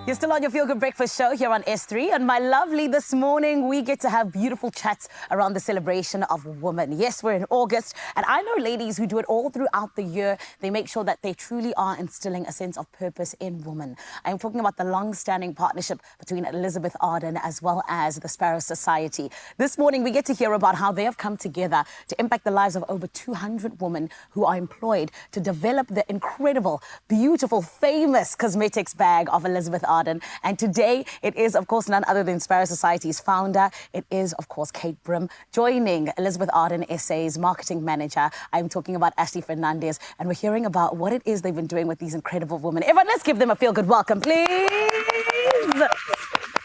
You're still on your Feel Good Breakfast show here on S3. And my lovely, this morning we get to have beautiful chats around the celebration of women. Yes, we're in August. And I know ladies who do it all throughout the year. They make sure that they truly are instilling a sense of purpose in women. I'm talking about the long-standing partnership between Elizabeth Arden as well as the Sparrow Society. This morning we get to hear about how they have come together to impact the lives of over 200 women who are employed to develop the incredible, beautiful, famous cosmetics bag of Elizabeth Arden. And today it is, of course, none other than Sparrow Society's founder. It is, of course, Kate Brim, joining Elizabeth Arden SA's marketing manager. I'm talking about Ashley Fernandez, and we're hearing about what it is they've been doing with these incredible women. Everyone, let's give them a feel-good welcome, please.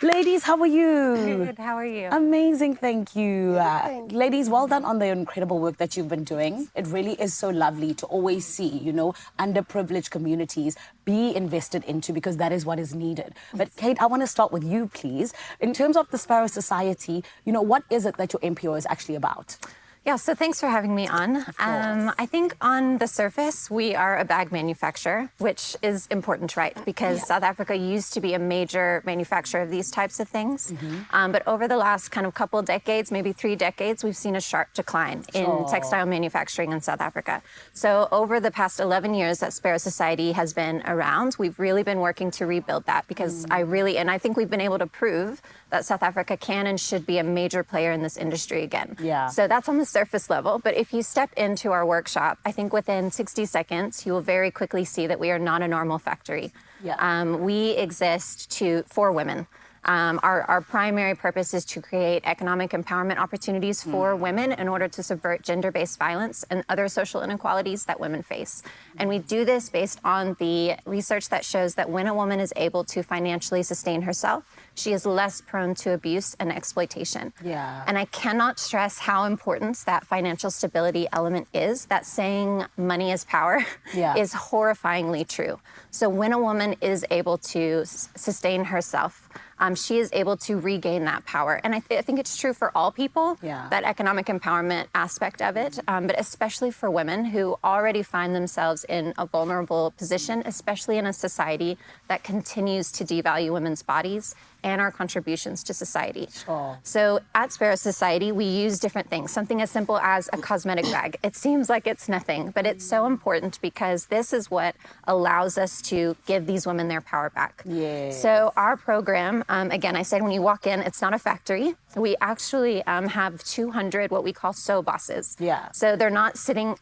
Ladies, how are you? Good, how are you? Amazing, thank you. Ladies, well done on the incredible work that you've been doing. It really is so lovely to always see, you know, underprivileged communities be invested into, because that is what is needed. But Kate, I want to start with you, please. In terms of the Sparrow Society, you know, what is it that your NPO is actually about? Yeah, so thanks for having me on. I think on the surface, we are a bag manufacturer, which is important, right? Because South Africa used to be a major manufacturer of these types of things. But over the last kind of couple decades, maybe 3 decades, we've seen a sharp decline in textile manufacturing in South Africa. So over the past 11 years that Sparrow Society has been around, we've really been working to rebuild that, because I think we've been able to prove that South Africa can and should be a major player in this industry again. So that's on the surface level. But if you step into our workshop, I think within 60 seconds, you will very quickly see that we are not a normal factory. We exist for women. Our primary purpose is to create economic empowerment opportunities for women in order to subvert gender-based violence and other social inequalities that women face. And we do this based on the research that shows that when a woman is able to financially sustain herself, she is less prone to abuse and exploitation. And I cannot stress how important that financial stability element is. That saying, money is power, is horrifyingly true. So when a woman is able to sustain herself, she is able to regain that power. And I think it's true for all people, that economic empowerment aspect of it, but especially for women who already find themselves in a vulnerable position, especially in a society that continues to devalue women's bodies and our contributions to society. So at Sparrow Society, we use different things. Something as simple as a cosmetic bag. It seems like it's nothing, but it's so important because this is what allows us to give these women their power back. So our program, again, I said when you walk in, it's not a factory. We actually have 200 what we call sew bosses. So they're not sitting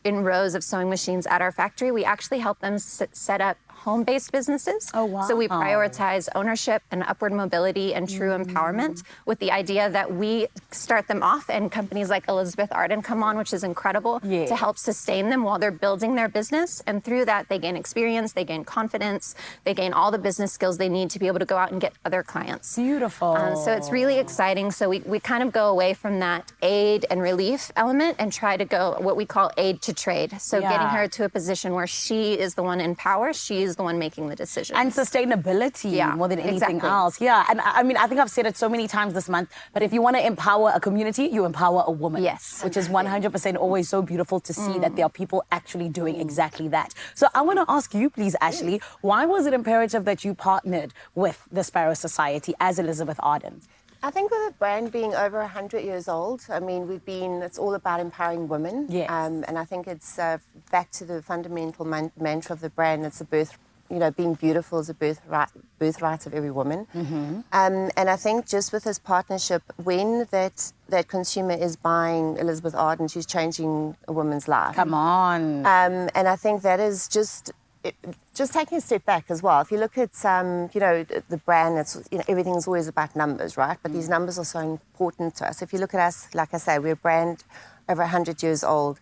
in rows of sewing machines at our factory. We actually help them set up home-based businesses. So we prioritize ownership and upward mobility and true empowerment, with the idea that we start them off and companies like Elizabeth Arden come on, which is incredible, to help sustain them while they're building their business. And through that, they gain experience, they gain confidence, they gain all the business skills they need to be able to go out and get other clients. Beautiful. So it's really exciting. So we kind of go away from that aid and relief element and try to go what we call aid to trade. So getting her to a position where she is the one in power, she is the one making the decision. And sustainability more than anything else. And I mean, I think I've said it so many times this month, but if you want to empower a community, you empower a woman. Which is 100% always so beautiful to see that there are people actually doing exactly that. So I want to ask you, please, Ashley, why was it imperative that you partnered with the Sparrow Society as Elizabeth Arden? I think with the brand being over 100 years old, I mean, it's all about empowering women. And I think it's back to the fundamental mantra of the brand. It's being beautiful is a birthright of every woman. And I think just with this partnership, when that consumer is buying Elizabeth Arden, she's changing a woman's life. Come on. And I think that is just taking a step back as well. If you look at the brand, everything's always about numbers, right? But these numbers are so important to us. If you look at us, like I say, we're a brand over 100 years old.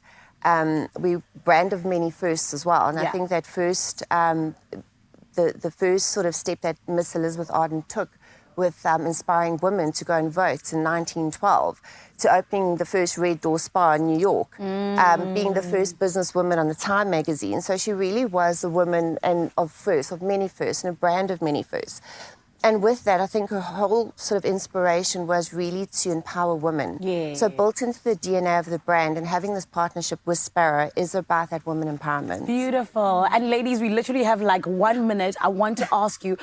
We brand of many firsts as well. And I think that first, the first sort of step that Miss Elizabeth Arden took with inspiring women to go and vote in 1912, to opening the first Red Door Spa in New York, being the first businesswoman on the Time magazine. So she really was a woman of many firsts, and a brand of many firsts. And with that, I think her whole sort of inspiration was really to empower women. Yeah. So built into the DNA of the brand and having this partnership with Sparrow is about that woman empowerment. Beautiful. And ladies, we literally have like 1 minute. I want to ask you,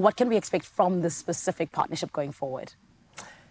what can we expect from this specific partnership going forward?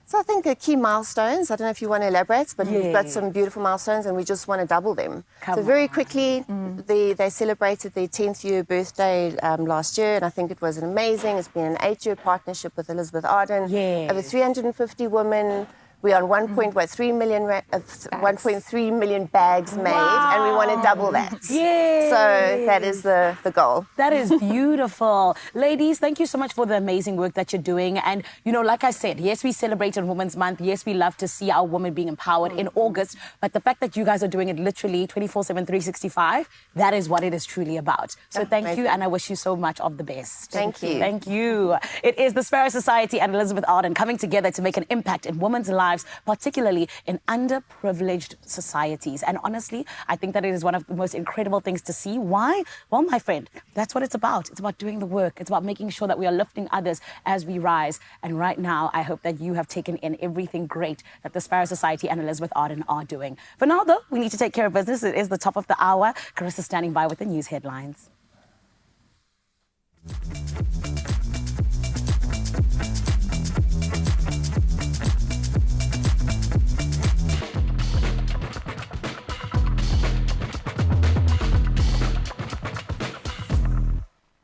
So I think key milestones, I don't know if you want to elaborate, but we've got some beautiful milestones and we just want to double them. So very quickly, they celebrated their 10th year birthday last year, and I think it was amazing. It's been an 8-year partnership with Elizabeth Arden. Over 350 women. We're on 1.3 million bags made, and we want to double that. Yeah. So that is the goal. That is beautiful. Ladies, thank you so much for the amazing work that you're doing. And, like I said, yes, we celebrated Women's Month. Yes, we love to see our women being empowered in August. But the fact that you guys are doing it literally 24/7, 365, that is what it is truly about. So thank you, and I wish you so much of the best. Thank you. Thank you. It is the Sparrow Society and Elizabeth Arden coming together to make an impact in women's lives, particularly in underprivileged societies. And honestly, I think that it is one of the most incredible things to see. Why? Well, my friend, that's what it's about. It's about doing the work. It's about making sure that we are lifting others as we rise. And right now, I hope that you have taken in everything great that the Sparrow Society and Elizabeth Arden are doing. For now, though, we need to take care of business. It is the top of the hour. Carissa standing by with the news headlines.